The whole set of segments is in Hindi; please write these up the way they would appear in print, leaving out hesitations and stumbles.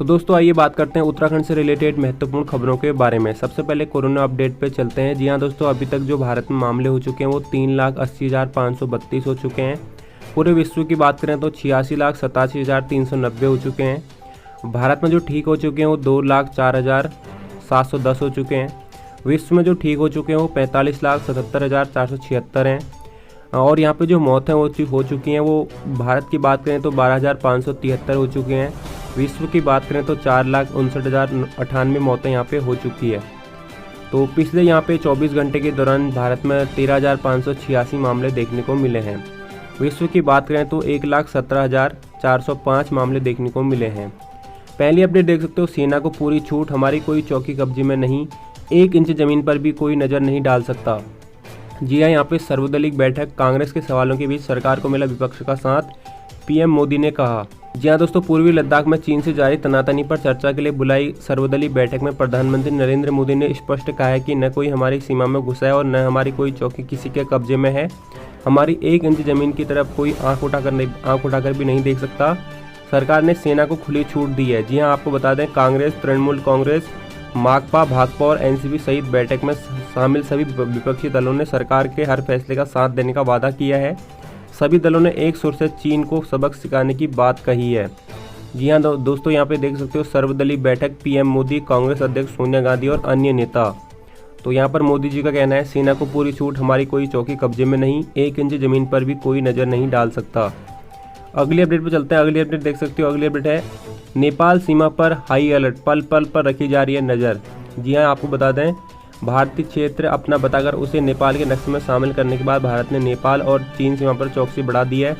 तो दोस्तों आइए बात करते हैं उत्तराखंड से रिलेटेड महत्वपूर्ण खबरों के बारे में। सबसे पहले कोरोना अपडेट पे चलते हैं। जी हाँ दोस्तों, अभी तक जो भारत में मामले हो चुके हैं वो 3,80,532 हो चुके हैं। पूरे विश्व की बात करें तो 86,87,390 हो चुके हैं। भारत में जो ठीक हो चुके हैं वो 2,04,710 हो चुके हैं। विश्व में जो ठीक हो चुके हैं वो 45,77,476 हैं। और यहाँ पे जो मौत हैं वो हो चुकी हैं, वो भारत की बात करें तो 12,573 हो चुके हैं। विश्व की बात करें तो 4,59,098 मौतें यहाँ पे हो चुकी है। तो पिछले यहाँ पे 24 घंटे के दौरान भारत में 13,586 मामले देखने को मिले हैं। विश्व की बात करें तो 1,17,405 मामले देखने को मिले हैं। पहली अपडेट देख सकते हो, सेना को पूरी छूट, हमारी कोई चौकी कब्जे में नहीं, 1 इंच जमीन पर भी कोई नज़र नहीं डाल सकता। जी हाँ, यहाँ पे सर्वदलीय बैठक, कांग्रेस के सवालों के बीच सरकार को मिला विपक्ष का साथ, पीएम मोदी ने कहा। जी हाँ दोस्तों, पूर्वी लद्दाख में चीन से जारी तनातनी पर चर्चा के लिए बुलाई सर्वदलीय बैठक में प्रधानमंत्री नरेंद्र मोदी ने स्पष्ट कहा है कि न कोई हमारी सीमा में घुसा है और न हमारी कोई चौकी किसी के कब्जे में है। हमारी 1 इंच जमीन की तरफ कोई आंख उठाकर भी नहीं देख सकता। सरकार ने सेना को खुली छूट दी है। जी हाँ, आपको बता दें, कांग्रेस, तृणमूल कांग्रेस, माकपा, भाकपा और एनसीपी सहित बैठक में शामिल सभी विपक्षी दलों ने सरकार के हर फैसले का साथ देने का वादा किया है। सभी दलों ने एक सुर से चीन को सबक सिखाने की बात कही है। जी हाँ दोस्तों, यहाँ पे देख सकते हो सर्वदलीय बैठक, पीएम मोदी, कांग्रेस अध्यक्ष सोनिया गांधी और अन्य नेता। तो यहाँ पर मोदी जी का कहना है, सेना को पूरी छूट, हमारी कोई चौकी कब्जे में नहीं, 1 इंच जमीन पर भी कोई नज़र नहीं डाल सकता। अगली अपडेट पर चलते हैं। अगली अपडेट देख सकते हो, अगली अपडेट है, नेपाल सीमा पर हाई अलर्ट, पल पल पर रखी जा रही है नज़र। जी हाँ, आपको बता दें, भारतीय क्षेत्र अपना बताकर उसे नेपाल के नक्शे में शामिल करने के बाद भारत ने नेपाल और चीन सीमा पर चौकसी बढ़ा दी है।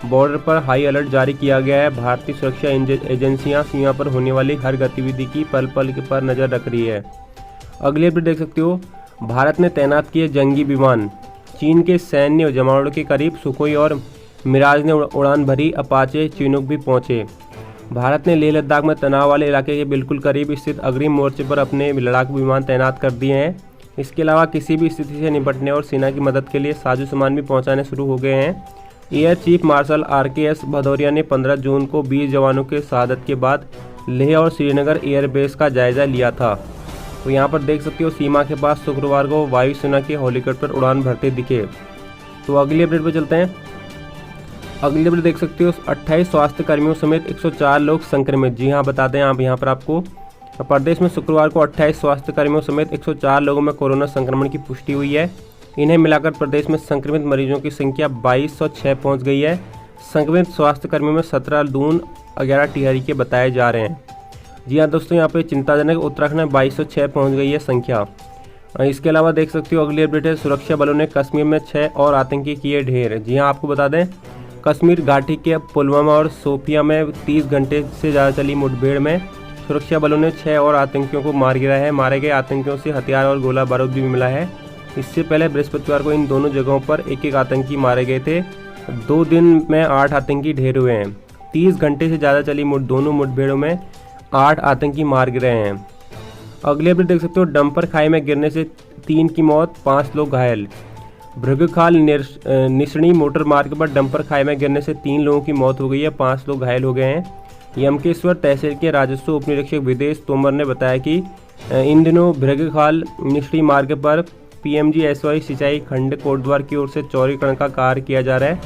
बॉर्डर पर हाई अलर्ट जारी किया गया है। भारतीय सुरक्षा एजेंसियां सीमा पर होने वाली हर गतिविधि की पल पल पर नज़र रख रही है। अगली अपडेट देख सकते हो, भारत ने तैनात किए जंगी विमान, चीन के सैन्य जमावड़ों के करीब सुखोई और मिराज ने उड़ान भरी, अपाचे चिनूक भी पहुंचे। भारत ने लेह लद्दाख में तनाव वाले इलाके के बिल्कुल करीब स्थित अग्रिम मोर्चे पर अपने लड़ाकू विमान तैनात कर दिए हैं। इसके अलावा किसी भी स्थिति से निपटने और सेना की मदद के लिए साजो सामान भी पहुंचाने शुरू हो गए हैं। Air chief marshal RKS Bhadauria ने 15 जून को 20 जवानों के शहादत के बाद लेह और श्रीनगर एयरबेस का जायजा लिया था। तो यहाँ पर देख सकते हो, सीमा के पास शुक्रवार को वायुसेना के हेलीकॉप्टर उड़ान भरते दिखे। तो अगली अपडेट पर चलते हैं। अगली अपडेट देख सकते हो, 28 स्वास्थ्य कर्मियों समेत 104 लोग संक्रमित। जी हाँ, बता दें आप यहाँ पर आपको, प्रदेश में शुक्रवार को 28 स्वास्थ्य कर्मियों समेत 104 लोगों में कोरोना संक्रमण की पुष्टि हुई है। इन्हें मिलाकर प्रदेश में संक्रमित मरीजों की संख्या 2206 पहुँच गई है। संक्रमित स्वास्थ्य कर्मियों में 17 दून, 11 टिहरी के बताए जा रहे हैं। जी हाँ दोस्तों, यहाँ पे चिंताजनक, उत्तराखंड में 2206 पहुँच गई है संख्या। इसके अलावा देख सकते हो, अगली अपडेट है, सुरक्षा बलों ने कश्मीर में 6 और आतंकी किए ढेर। जी हाँ, आपको बता दें, कश्मीर घाटी के पुलवामा और सोफिया में 30 घंटे से ज़्यादा चली मुठभेड़ में सुरक्षा बलों ने 6 और आतंकियों को मार गिराया है। मारे गए आतंकियों से हथियार और गोला बारूद भी मिला है। इससे पहले बृहस्पतिवार को इन दोनों जगहों पर एक आतंकी मारे गए थे। 2 दिन में 8 आतंकी ढेर हुए हैं। 30 घंटे से ज़्यादा चली दोनों मुठभेड़ों में 8 आतंकी मार गिरे हैं। अगले अपडेट देख सकते हो, डंपर खाई में गिरने से 3 की मौत, 5 लोग घायल। भृगखाल निसणी मोटर मार्ग पर डंपर खाई में गिरने से 3 लोगों की मौत हो गई है, 5 लोग घायल हो गए हैं। यमकेश्वर तहसील के राजस्व उप निरीक्षक विदेश तोमर ने बताया कि इन दिनों भृगखाल निसणी मार्ग पर PMGSY सिंचाई खंड कोटद्वार की ओर से चौड़ीकरण का कार्य किया जा रहा है।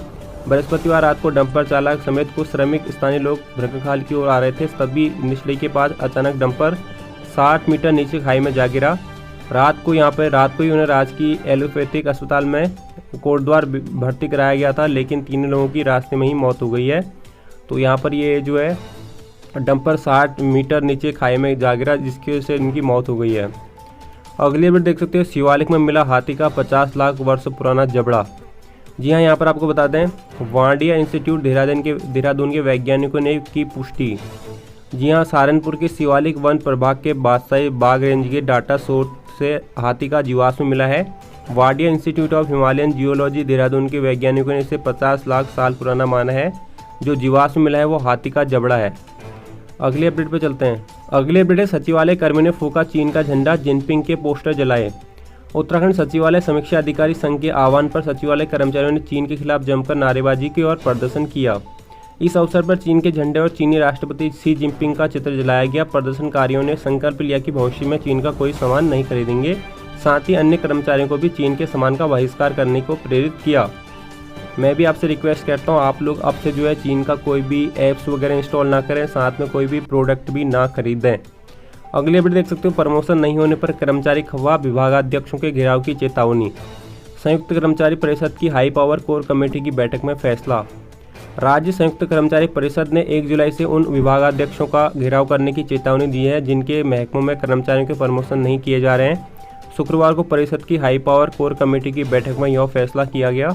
बृहस्पतिवार रात को डंपर चालक समेत कुछ श्रमिक स्थानीय लोग भृगखाल की ओर आ रहे थे, तभी निसणी के पास अचानक डंपर 60 मीटर नीचे खाई में जा गिरा। रात को ही उन्हें राजकीय एलोपैथिक अस्पताल में कोटद्वार भर्ती कराया गया था, लेकिन 3 लोगों की रास्ते में ही मौत हो गई है। तो यहाँ पर ये जो है डंपर 60 मीटर नीचे खाई में जा गिरा, जिसकी वजह से इनकी मौत हो गई है। अगली अपडेट देख सकते हो, शिवालिक में मिला हाथी का 50 लाख वर्ष पुराना जबड़ा। जी हाँ, यहाँ पर आपको बता दें, वाडिया इंस्टीट्यूट देहरादून के वैज्ञानिकों ने की पुष्टि। जी हाँ, सहारनपुर के शिवालिक वन प्रभाग के बादशाही बाग रेंज के डाटा सोर्स से हाथी का जीवाश्म मिला है। Wadia institute of Himalayan geology Dehradun के वैज्ञानिकों ने इसे 50 लाख साल पुराना माना है। जो जीवाश्म मिला है वो हाथी का जबड़ा है। अगले अपडेट पे चलते हैं। अगले अपडेट है, सचिवालय कर्मियों ने फूका चीन का झंडा, जिनपिंग के पोस्टर जलाए। उत्तराखंड सचिवालय समीक्षा अधिकारी संघ के आह्वान पर सचिवालय कर्मचारियों ने चीन के खिलाफ जमकर नारेबाजी की और प्रदर्शन किया। इस अवसर पर चीन के झंडे और चीनी राष्ट्रपति शी जिनपिंग का चित्र जलाया गया। प्रदर्शनकारियों ने संकल्प लिया कि भविष्य में चीन का कोई सामान नहीं खरीदेंगे। साथ ही अन्य कर्मचारियों को भी चीन के सामान का बहिष्कार करने को प्रेरित किया। मैं भी आपसे रिक्वेस्ट करता हूँ, आप लोग अब से जो है चीन का कोई भी ऐप्स वगैरह इंस्टॉल ना करें, साथ में कोई भी प्रोडक्ट भी ना खरीदें। अगली अपडेट देख सकते हो, प्रमोशन नहीं होने पर कर्मचारी खफा, विभागाध्यक्षों के घेराव की चेतावनी। संयुक्त कर्मचारी परिषद की हाई पावर कोर कमेटी की बैठक में फैसला। राज्य संयुक्त कर्मचारी परिषद ने 1 जुलाई से उन विभागाध्यक्षों का घेराव करने की चेतावनी दी है जिनके महकमों में कर्मचारियों के प्रमोशन नहीं किए जा रहे हैं। शुक्रवार को परिषद की हाई पावर कोर कमेटी की बैठक में यह फैसला किया गया।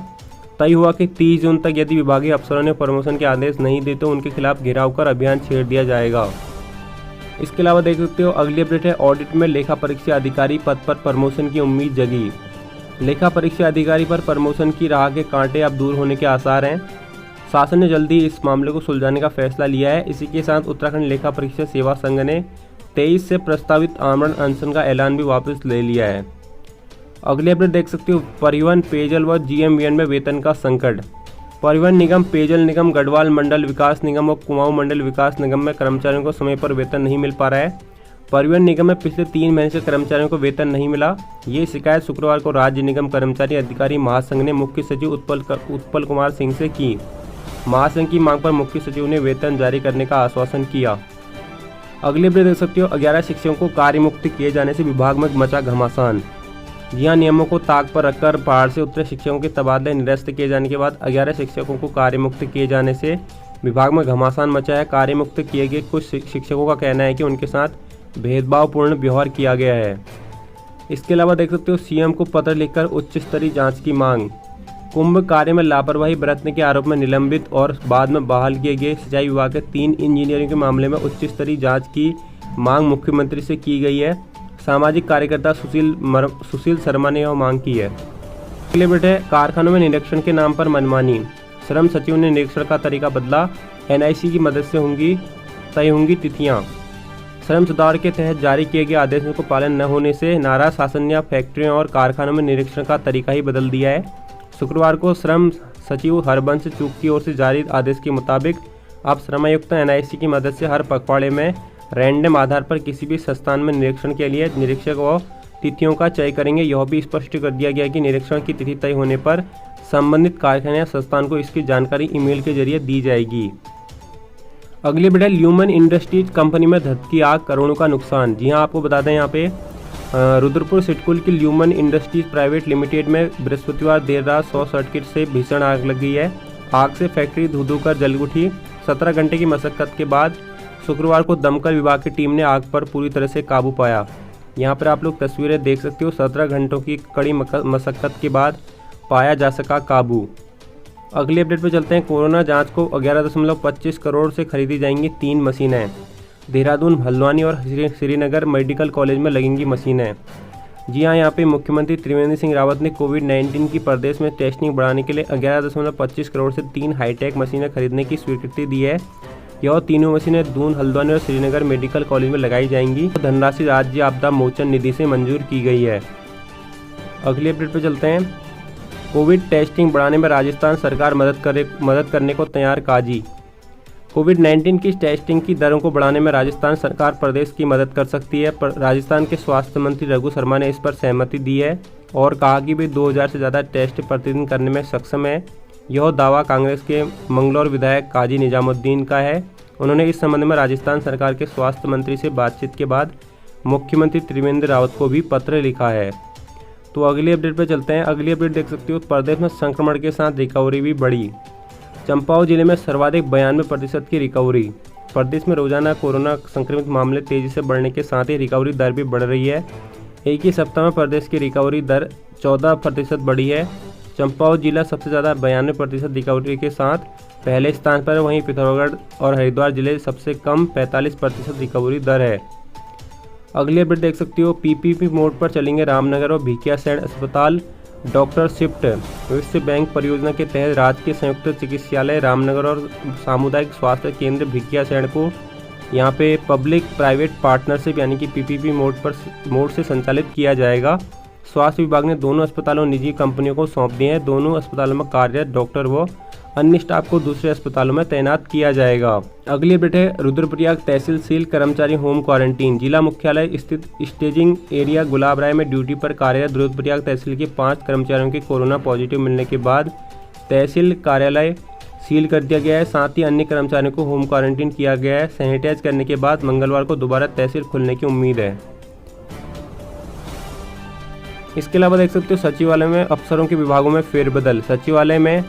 तय हुआ कि 30 जून तक यदि विभागीय अफसरों ने प्रमोशन के आदेश नहीं दिए तो उनके खिलाफ घेराव कर अभियान छेड़ दिया जाएगा। इसके अलावा देख सकते हो, अगली अपडेट है, ऑडिट में लेखा परीक्षा अधिकारी पद पर प्रमोशन की उम्मीद जगी। लेखा परीक्षा अधिकारी पर प्रमोशन की राह के कांटे अब दूर होने के आसार हैं। शासन ने जल्दी इस मामले को सुलझाने का फैसला लिया है। इसी के साथ उत्तराखंड लेखा परीक्षा सेवा संघ ने 23 से प्रस्तावित आमरण अनशन का ऐलान भी वापस ले लिया है। अगले अपडेट देख सकते हो, परिवहन, पेयजल व जीएमवीएन में वेतन का संकट। परिवहन निगम, पेयजल निगम, गढ़वाल मंडल विकास निगम और कुमाऊं मंडल विकास निगम में कर्मचारियों को समय पर वेतन नहीं मिल पा रहा है। परिवहन निगम में पिछले 3 महीने से कर्मचारियों को वेतन नहीं मिला। ये शिकायत शुक्रवार को राज्य निगम कर्मचारी अधिकारी महासंघ ने मुख्य सचिव उत्पल कुमार सिंह से की। महासंघ की मांग पर मुख्य सचिव ने वेतन जारी करने का आश्वासन किया। अगले अपडेट देख सकते हो, 11 शिक्षकों को कार्यमुक्त किए जाने से विभाग में मचा घमासान। जी हाँ, नियमों को ताक पर रखकर पहाड़ से उतरे शिक्षकों के तबादले निरस्त किए जाने के बाद 11 शिक्षकों को कार्यमुक्त किए जाने से विभाग में घमासान मचा है। कार्यमुक्त किए गए कुछ शिक्षकों का कहना है कि उनके साथ भेदभावपूर्ण व्यवहार किया गया है। इसके अलावा देख सकते हो, सीएम को पत्र लिखकर उच्च स्तरीय जांच की मांग। कुंभ कार्य में लापरवाही बरतने के आरोप में निलंबित और बाद में बहाल किए गए सिंचाई विभाग के 3 इंजीनियरों के मामले में उच्च स्तरीय जांच की मांग मुख्यमंत्री से की गई है। सामाजिक कार्यकर्ता सुशील शर्मा ने यह मांग की है। अगले अपडेट है, कारखानों में निरीक्षण के नाम पर मनमानी। श्रम सचिव ने निरीक्षण का तरीका बदला। एनआईसी की मदद से तय होंगी तिथियां। श्रम सुधार के तहत जारी किए गए आदेशों को पालन न होने से नाराज शासन ने फैक्ट्रियों और कारखानों में निरीक्षण का तरीका ही बदल दिया है। शुक्रवार को श्रम सचिव हरबंश चूक की ओर से जारी आदेश के मुताबिक अब श्रमायुक्त एनआईसी की मदद से हर पखवाड़े में रैंडम आधार पर किसी भी संस्थान में निरीक्षण के लिए निरीक्षक व तिथियों का चयन करेंगे। यह भी स्पष्ट कर दिया गया कि निरीक्षण की तिथि तय होने पर संबंधित कारखाने या संस्थान को इसकी जानकारी ईमेल के जरिए दी जाएगी। अगली अपडेट, ल्यूमन इंडस्ट्रीज कंपनी में धधकी आग, करोड़ों का नुकसान। जी हाँ, आपको बता दें, यहाँ पे रुद्रपुर सिडकुल की ल्यूमन इंडस्ट्रीज प्राइवेट लिमिटेड में बृहस्पतिवार देर रात शॉर्ट सर्किट से भीषण आग लग गई है। आग से फैक्ट्री धू धू कर जल उठी। 17 घंटे की मशक्कत के बाद शुक्रवार को दमकल विभाग की टीम ने आग पर पूरी तरह से काबू पाया। यहाँ पर आप लोग तस्वीरें देख सकते हो। 17 घंटों की कड़ी मशक्कत के बाद पाया जा सका काबू। अगली अपडेट पर चलते हैं, कोरोना जांच को 11.25 करोड़ से खरीदी जाएंगी 3 मशीनें। देहरादून, हल्द्वानी और श्रीनगर मेडिकल कॉलेज में लगेंगी मशीनें। जी हाँ, यहाँ पे मुख्यमंत्री त्रिवेंद्र सिंह रावत ने कोविड-19 की प्रदेश में टेस्टिंग बढ़ाने के लिए 11.25 करोड़ से 3 हाईटेक मशीनें खरीदने की स्वीकृति दी है। यह तीनों मशीनें दून, हल्द्वानी और श्रीनगर मेडिकल कॉलेज में लगाई जाएंगी। धनराशि राज्य आपदा मोचन निधि से मंजूर की गई है। अगली अपडेट पर चलते हैं, कोविड टेस्टिंग बढ़ाने में राजस्थान सरकार मदद करने को तैयार। काजी, कोविड-19 की टेस्टिंग की दरों को बढ़ाने में राजस्थान सरकार प्रदेश की मदद कर सकती है। राजस्थान के स्वास्थ्य मंत्री रघु शर्मा ने इस पर सहमति दी है और कहा कि वे 2000 से ज़्यादा टेस्ट प्रतिदिन करने में सक्षम है। यह दावा कांग्रेस के मंगलौर विधायक काजी निजामुद्दीन का है। उन्होंने इस संबंध में राजस्थान सरकार के स्वास्थ्य मंत्री से बातचीत के बाद मुख्यमंत्री त्रिवेंद्र रावत को भी पत्र लिखा है। तो अगली अपडेट पर चलते हैं। अगली अपडेट देख सकते हो, प्रदेश में संक्रमण के साथ रिकवरी भी बढ़ी। चंपावत जिले में सर्वाधिक 92% की रिकवरी। प्रदेश में रोजाना कोरोना संक्रमित मामले तेजी से बढ़ने के साथ ही रिकवरी दर भी बढ़ रही है। एक ही सप्ताह में प्रदेश की रिकवरी दर 14% बढ़ी है। चंपावत जिला सबसे ज़्यादा 92% रिकवरी के साथ पहले स्थान पर है। वहीं पिथौरागढ़ और हरिद्वार जिले सबसे कम 45% रिकवरी दर है। अगली अपडेट देख सकते हो, पीपीपी मोड पर चलेंगे रामनगर और भिकियासैंण अस्पताल। डॉक्टर शिफ्ट विश्व बैंक परियोजना के तहत राजकीय संयुक्त चिकित्सालय रामनगर और सामुदायिक स्वास्थ्य केंद्र भिकियासैंण को यहाँ पे पब्लिक प्राइवेट पार्टनरशिप यानी कि पीपीपी मोड से संचालित किया जाएगा। स्वास्थ्य विभाग ने दोनों अस्पतालों निजी कंपनियों को सौंप दिए हैं। दोनों अस्पतालों में कार्यरत डॉक्टर व अन्य स्टाफ को दूसरे अस्पतालों में तैनात किया जाएगा। अगली अपडेट है रुद्रप्रयाग तहसील सील, कर्मचारी होम क्वारंटीन। जिला मुख्यालय स्थित स्टेजिंग एरिया गुलाब राय में ड्यूटी पर कार्यरत रुद्रप्रयाग तहसील के 5 कर्मचारियों के कोरोना पॉजिटिव मिलने के बाद तहसील कार्यालय सील कर दिया गया है। साथ ही अन्य कर्मचारियों को होम क्वारंटीन किया गया है। सैनिटाइज करने के बाद मंगलवार को दोबारा तहसील खुलने की उम्मीद है। इसके अलावा देख सकते हो सचिवालय में अफसरों के विभागों में फेरबदल। सचिवालय में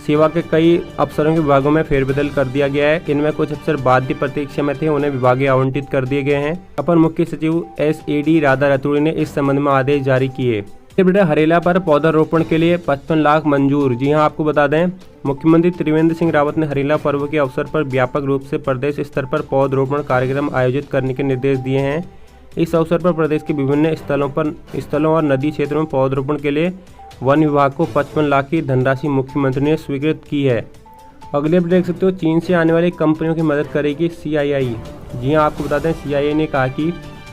सेवा के कई अफसरों के विभागों में फेरबदल कर दिया गया है। इनमें कुछ अफसर बाध्य प्रतीक्षा में थे, उन्हें विभाग आवंटित कर दिए गए हैं। अपर मुख्य सचिव SAD राधा रतूड़ी ने इस संबंध में आदेश जारी किए। हरेला पर पौधारोपण के लिए 55 लाख मंजूर। जी हां, आपको बता दें मुख्यमंत्री त्रिवेंद्र सिंह रावत ने हरेला पर्व के अवसर पर व्यापक रूप से प्रदेश स्तर पर पौधरोपण कार्यक्रम आयोजित करने के निर्देश दिए हैं। इस अवसर पर प्रदेश के विभिन्न स्थलों और नदी क्षेत्रों में पौधरोपण के लिए वन विभाग को 55 लाख की धनराशि मुख्यमंत्री ने स्वीकृत की है। अगले अपडेट देख सकते हो, चीन से आने वाली कंपनियों की मदद करेगी CII। जी हां, आपको बता दें CII ने कहा कि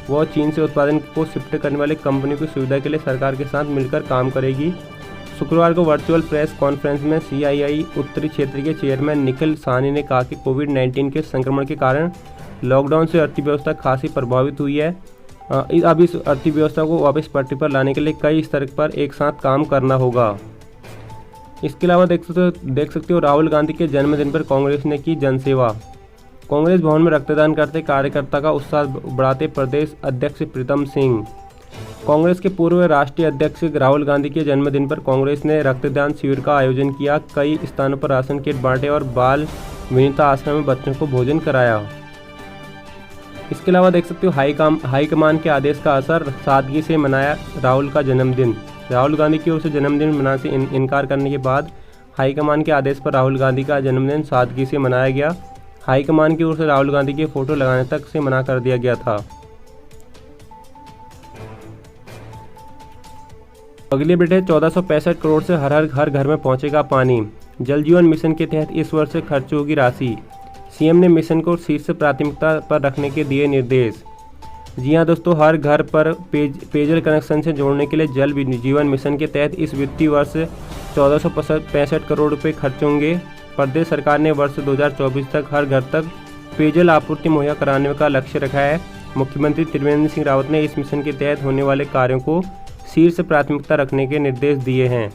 वह चीन से उत्पादन को शिफ्ट करने वाली कंपनियों की सुविधा के लिए सरकार के साथ मिलकर काम करेगी। शुक्रवार को वर्चुअल प्रेस कॉन्फ्रेंस में CII उत्तरी क्षेत्र के चेयरमैन निखिल साहनी ने कहा कि कोविड-19 के संक्रमण के कारण लॉकडाउन से अर्थव्यवस्था खासी प्रभावित हुई है। अब इस अर्थव्यवस्था को वापस पटरी पर लाने के लिए कई स्तर पर एक साथ काम करना होगा। इसके अलावा देख सकते हो राहुल गांधी के जन्मदिन पर कांग्रेस ने की जनसेवा। कांग्रेस भवन में रक्तदान करते कार्यकर्ता का उत्साह बढ़ाते प्रदेश अध्यक्ष प्रीतम सिंह। कांग्रेस के पूर्व राष्ट्रीय अध्यक्ष राहुल गांधी के जन्मदिन पर कांग्रेस ने रक्तदान शिविर का आयोजन किया। कई स्थानों पर राशन किट बांटे और बाल विनीता आश्रम में बच्चों को भोजन कराया। इसके अलावा देख सकते हो हाईकमान के आदेश का असर, सादगी से मनाया राहुल का जन्मदिन। राहुल गांधी की ओर से जन्मदिन मनाने से इनकार करने के बाद हाईकमान के आदेश पर राहुल गांधी का जन्मदिन सादगी से मनाया गया। हाईकमान की ओर से राहुल गांधी के फोटो लगाने तक से मना कर दिया गया था। अगली अपडेट है 1465 करोड़ से हर घर में पहुंचेगा पानी। जल जीवन मिशन के तहत इस वर्ष खर्च होगी राशि। सीएम ने मिशन को शीर्ष प्राथमिकता पर रखने के दिए निर्देश। जी हां दोस्तों, हर घर पर पेयजल कनेक्शन से जोड़ने के लिए जल जीवन मिशन के तहत इस वित्तीय वर्ष 1465 करोड़ रुपए खर्च होंगे। प्रदेश सरकार ने वर्ष 2024 तक हर घर तक पेयजल आपूर्ति मुहैया कराने का लक्ष्य रखा है। मुख्यमंत्री त्रिवेंद्र सिंह रावत ने इस मिशन के तहत होने वाले कार्यों को शीर्ष प्राथमिकता रखने के निर्देश दिए हैं।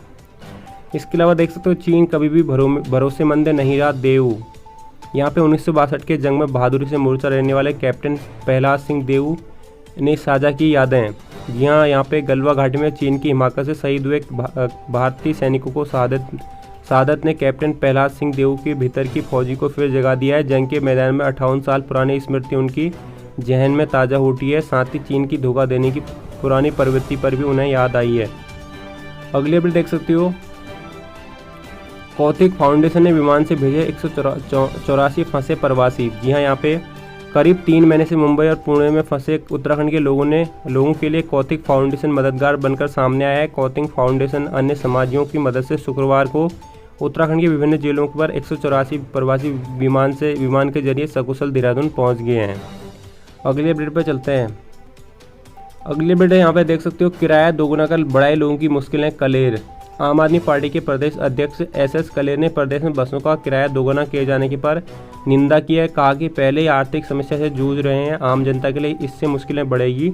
इसके अलावा देख सकते हो चीन कभी भी भरोसेमंद नहीं रहा देव। यहाँ पे 1962 के जंग में बहादुरी से मोर्चा रहने वाले कैप्टन प्रहलाद सिंह देव ने साझा की यादें। यहाँ पे गलवा घाटी में चीन की हिमाकत से शहीद हुए भारतीय सैनिकों को शहादत ने कैप्टन प्रहलाद सिंह देव के भीतर की फौजी को फिर जगा दिया है। जंग के मैदान में 58 साल पुरानी स्मृति उनकी जहन में ताज़ा उठी है। साथ ही चीन की धोखा देने की पुरानी प्रवृत्ति पर भी उन्हें याद आई है। अगले अपडेट देख सकते हो, कौतिक फाउंडेशन ने विमान से भेजे 184 फंसे प्रवासी। जी हाँ, यहाँ पे करीब 3 महीने से मुंबई और पुणे में फंसे उत्तराखंड के लोगों के लिए कौतिक फाउंडेशन मददगार बनकर सामने आया है। कौतिक फाउंडेशन अन्य समाजियों की मदद से शुक्रवार को उत्तराखंड के विभिन्न जिलों पर 184 प्रवासी विमान के जरिए सकुशल देहरादून पहुँच गए हैं। अगले अपडेट पर चलते हैं। अगले अपडेट यहाँ पे देख सकते हो, किराया दोगुना कर बढ़ाए लोगों की मुश्किलें कलेर। आम आदमी पार्टी के प्रदेश अध्यक्ष SS कलेर ने प्रदेश में बसों का किराया दोगुना किए जाने की पर निंदा की है। कहा कि पहले ही आर्थिक समस्या से जूझ रहे हैं आम जनता के लिए इससे मुश्किलें बढ़ेगी।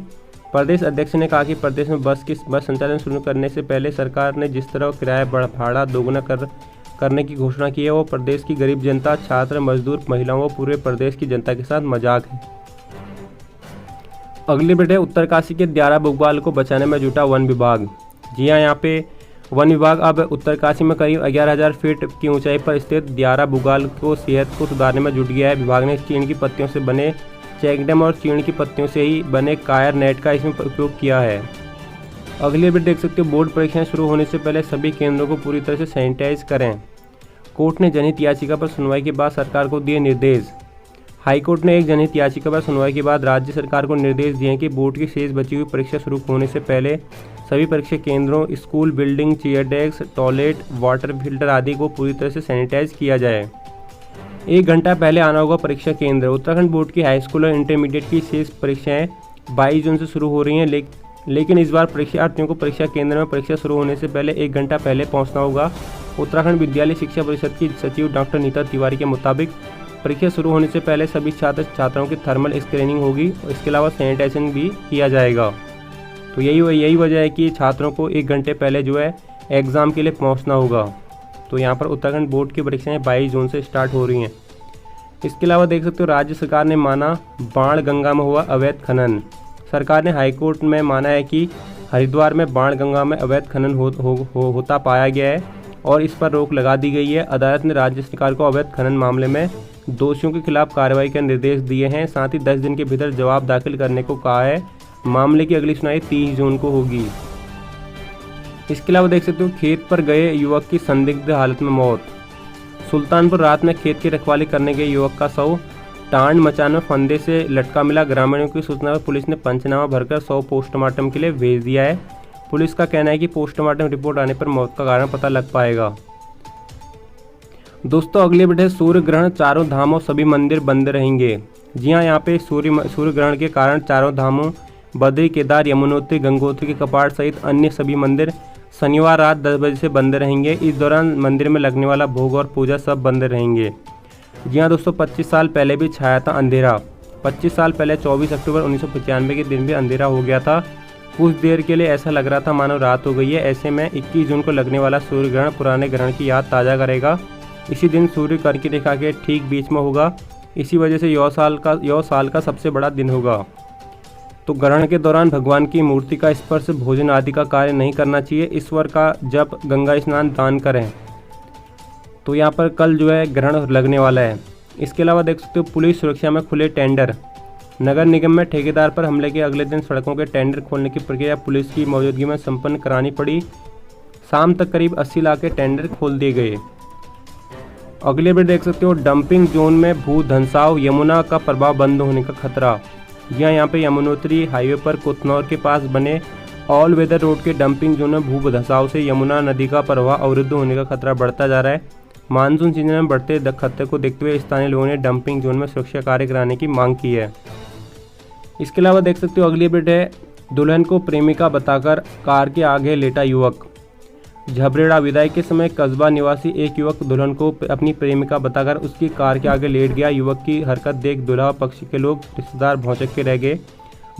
प्रदेश अध्यक्ष ने कहा कि प्रदेश में बस संचालन शुरू करने से पहले सरकार ने जिस तरह किराया भाड़ा दोगुना करने की घोषणा की है वो प्रदेश की गरीब जनता, छात्र, मजदूर, महिलाओं व पूरे प्रदेश की जनता के साथ मजाक है। अगली अपडेट है, उत्तरकाशी के दियारा बुग्याल को बचाने में जुटा वन विभाग। जी हाँ, यहाँ पे वन विभाग अब उत्तरकाशी में करीब 11,000 फीट की ऊंचाई पर स्थित दियारा बुग्याल को सेहत को सुधारने में जुट गया है। विभाग ने चीड़ की पत्तियों से बने चेकडैम और चीड़ की पत्तियों से ही बने कायर नेट का इसमें उपयोग किया है। अगली अपडेट देख सकते हो, बोर्ड परीक्षाएं शुरू होने से पहले सभी केंद्रों को पूरी तरह से सैनिटाइज करें। कोर्ट ने जनहित याचिका पर सुनवाई के बाद सरकार को दिए निर्देश। हाईकोर्ट ने एक जनहित याचिका पर सुनवाई के बाद राज्य सरकार को निर्देश दिए कि बोर्ड की शेष बची हुई परीक्षा शुरू होने से पहले सभी परीक्षा केंद्रों, school building, chair desk, toilet, water filter आदि को पूरी तरह से सैनिटाइज किया जाए। 1 घंटा पहले आना होगा परीक्षा केंद्र। उत्तराखंड बोर्ड की हाई स्कूल और इंटरमीडिएट की शेष परीक्षाएं 22 जून से शुरू हो रही हैं, लेकिन इस बार परीक्षार्थियों को परीक्षा केंद्र में परीक्षा शुरू होने से पहले 1 घंटा पहले पहुंचना होगा। उत्तराखंड विद्यालय शिक्षा परिषद की सचिव डॉक्टर नीता तिवारी के मुताबिक परीक्षा शुरू होने से पहले सभी छात्र छात्राओं की थर्मल स्क्रीनिंग होगी और इसके अलावा सैनिटाइजेशन भी किया जाएगा। तो यही वजह है कि छात्रों को 1 घंटे पहले जो है एग्ज़ाम के लिए पहुंचना होगा। तो यहाँ पर उत्तराखंड बोर्ड की परीक्षाएं 22 जून से स्टार्ट हो रही हैं। इसके अलावा देख सकते हो राज्य सरकार ने माना बाणगंगा में हुआ अवैध खनन। सरकार ने हाईकोर्ट में माना है कि हरिद्वार में बाणगंगा में अवैध खनन होता पाया गया है और इस पर रोक लगा दी गई है। अदालत ने राज्य सरकार को अवैध खनन मामले में दोषियों के खिलाफ कार्रवाई के निर्देश दिए हैं। साथ ही 10 दिन के भीतर जवाब दाखिल करने को कहा है। मामले की अगली सुनवाई 30 जून को होगी। इसके अलावा देख सकते हो खेत पर गए युवक की संदिग्ध हालत में मौत। सुल्तानपुर रात में खेत की रखवाली करने गए युवक का शव टांड मचान में फंदे से लटका मिला। ग्रामीणों की सूचना पर पुलिस ने पंचनामा भरकर शव पोस्टमार्टम के लिए भेज दिया है। पुलिस का कहना है कि पोस्टमार्टम रिपोर्ट आने पर मौत का कारण पता लग पाएगा। दोस्तों अगले अपडेट है सूर्य ग्रहण, चारों धामों सभी मंदिर बंद रहेंगे। जी हाँ, यहाँ पे सूर्य ग्रहण के कारण चारों धामों बद्री, केदार, यमुनोत्री, गंगोत्री के कपाट सहित अन्य सभी मंदिर शनिवार रात 10 बजे से बंद रहेंगे। इस दौरान मंदिर में लगने वाला भोग और पूजा सब बंद रहेंगे। जी हाँ दोस्तों, 25 साल पहले भी छाया था अंधेरा। 25 साल पहले 24 अक्टूबर 1995 के दिन भी अंधेरा हो गया था। कुछ देर के लिए ऐसा लग रहा था मानो रात हो गई है। ऐसे में 21 जून को लगने वाला सूर्य ग्रहण पुराने ग्रहण की याद ताज़ा करेगा। इसी दिन सूर्य कर्क की रेखा के ठीक बीच में होगा। इसी वजह से यह साल का सबसे बड़ा दिन होगा। तो ग्रहण के दौरान भगवान की मूर्ति का स्पर्श, भोजन आदि का कार्य नहीं करना चाहिए। ईश्वर का जप, गंगा स्नान, दान करें। तो यहाँ पर कल जो है ग्रहण लगने वाला है। इसके अलावा देख सकते हो पुलिस सुरक्षा में खुले टेंडर। नगर निगम में ठेकेदार पर हमले के अगले दिन सड़कों के टेंडर खोलने की प्रक्रिया पुलिस की मौजूदगी में संपन्न करानी पड़ी। शाम तक करीब 80 लाख के टेंडर खोल दिए गए। अगले भी देख सकते हो डंपिंग जोन में भू धंसाव, यमुना का प्रभाव बंद होने का खतरा। जी हाँ, यहाँ पे यमुनोत्री हाईवे पर कुतनौर के पास बने ऑल वेदर रोड के डंपिंग जोन में भू धंसाव से यमुना नदी का प्रवाह अवरुद्ध होने का खतरा बढ़ता जा रहा है। मानसून सीजन में बढ़ते खतरे को देखते हुए स्थानीय लोगों ने डंपिंग जोन में सुरक्षा कार्य कराने की मांग की है। इसके अलावा देख सकते हो अगली अपडेट है दुल्हन को प्रेमिका बताकर कार के आगे लेटा युवक। झबरेड़ा विदाई के समय कस्बा निवासी एक युवक दुल्हन को अपनी प्रेमिका बताकर उसकी कार के आगे लेट गया। युवक की हरकत देख दुल्हा पक्ष के लोग, रिश्तेदार भौचक्के के रह गए।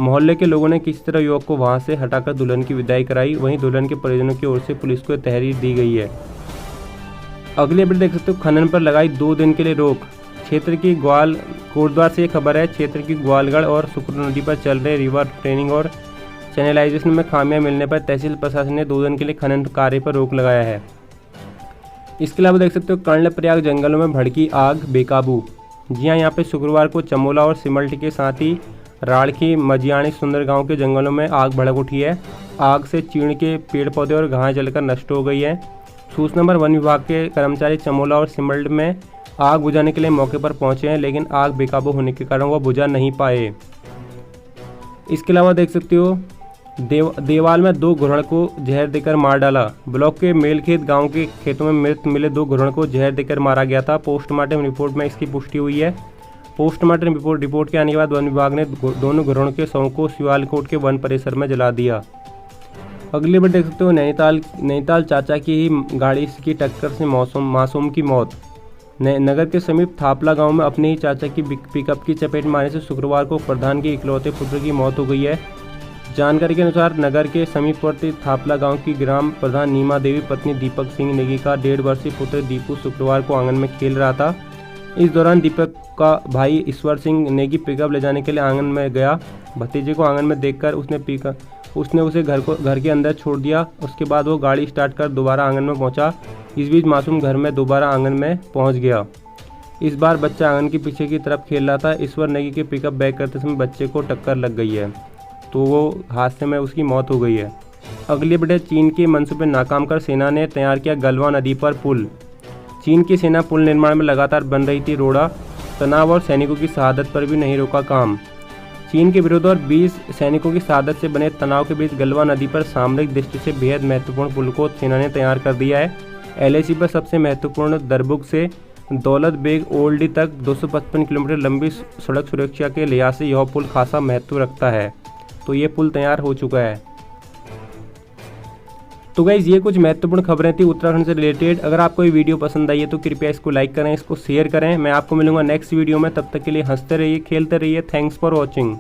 मोहल्ले के लोगों ने किसी तरह युवक को वहां से हटाकर दुल्हन की विदाई कराई। वहीं दुल्हन के परिजनों की ओर से पुलिस को तहरीर दी गई है। अगली अपडेट देख सकते हो खनन पर लगाई 2 दिन के लिए रोक। क्षेत्र की कोटद्वार से खबर है, क्षेत्र की ग्वालगढ़ और सुकरू नदी पर चल रहे रिवर ट्रेनिंग और चैनलाइजेशन में खामियां मिलने पर तहसील प्रशासन ने 2 दिन के लिए खनन कार्य पर रोक लगाया है। इसके अलावा देख सकते हो कर्णप्रयाग जंगलों में भड़की आग बेकाबू। जी हाँ, यहाँ पे शुक्रवार को चमोला और सिमल्ट के साथ ही राड़की, मजियाणी, सुंदर गांव के जंगलों में आग भड़क उठी है। आग से चीड़ के पेड़ पौधे और घास जलकर नष्ट हो गई है। सूचना पर वन विभाग के कर्मचारी चमोला और सिमल्ट में आग बुझाने के लिए मौके पर पहुंचे हैं, लेकिन आग बेकाबू होने के कारण वह बुझा नहीं पाए। इसके अलावा देख सकते हो देवाल में 2 घुरड़ को जहर देकर मार डाला। ब्लॉक के मेलखेत गांव के खेतों में मृत मिले 2 घुरड़ को जहर देकर मारा गया था। पोस्टमार्टम रिपोर्ट में इसकी पुष्टि हुई है। पोस्टमार्टम रिपोर्ट के आने के बाद वन विभाग ने दोनों घुरड़ों के शवों को शिवालकोट के वन परिसर में जला दिया। अगली बार देख सकते हो नैनीताल चाचा की ही गाड़ी की टक्कर से मासूम की मौत। नगर के समीप थापला गांव में अपने ही चाचा की पिकअप की चपेट मारने से शुक्रवार को प्रधान के इकलौते पुत्र की मौत हो गई है। जानकारी के अनुसार नगर के समीपवर्ती थापला गांव की ग्राम प्रधान नीमा देवी पत्नी दीपक सिंह नेगी का 1.5 वर्षीय पुत्र दीपू शुक्रवार को आंगन में खेल रहा था। इस दौरान दीपक का भाई ईश्वर सिंह नेगी पिकअप ले जाने के लिए आंगन में गया। भतीजे को आंगन में देखकर उसने उसे घर के अंदर छोड़ दिया। उसके बाद वो गाड़ी स्टार्ट कर दोबारा आंगन में पहुंचा। इस बीच मासूम घर में दोबारा आंगन में पहुंच गया। इस बार बच्चा आंगन के पीछे की तरफ खेल रहा था। ईश्वर नेगी के पिकअप बैक करते समय बच्चे को टक्कर लग गई है, तो वो हादसे में उसकी मौत हो गई है। अगली अपडेट चीन के मंसूबे नाकाम कर सेना ने तैयार किया गलवान नदी पर पुल। चीन की सेना पुल निर्माण में लगातार बन रही थी रोड़ा। तनाव और सैनिकों की शहादत पर भी नहीं रोका काम। चीन के विरुद्ध और 20 सैनिकों की शहादत से बने तनाव के बीच गलवा नदी पर सामरिक दृष्टि से बेहद महत्वपूर्ण पुल को सेना ने तैयार कर दिया है। LAC पर सबसे महत्वपूर्ण दरबुक से दौलत बेग ओल्डी तक 255 किलोमीटर लंबी सड़क सुरक्षा के लिहाज से यह पुल खासा महत्व रखता है। तो ये पुल तैयार हो चुका है। तो गाइज़ ये कुछ महत्वपूर्ण खबरें थी उत्तराखंड से रिलेटेड। अगर आपको ये वीडियो पसंद आई है तो कृपया इसको लाइक करें, इसको शेयर करें। मैं आपको मिलूंगा नेक्स्ट वीडियो में, तब तक के लिए हंसते रहिए, खेलते रहिए। Thanks for watching.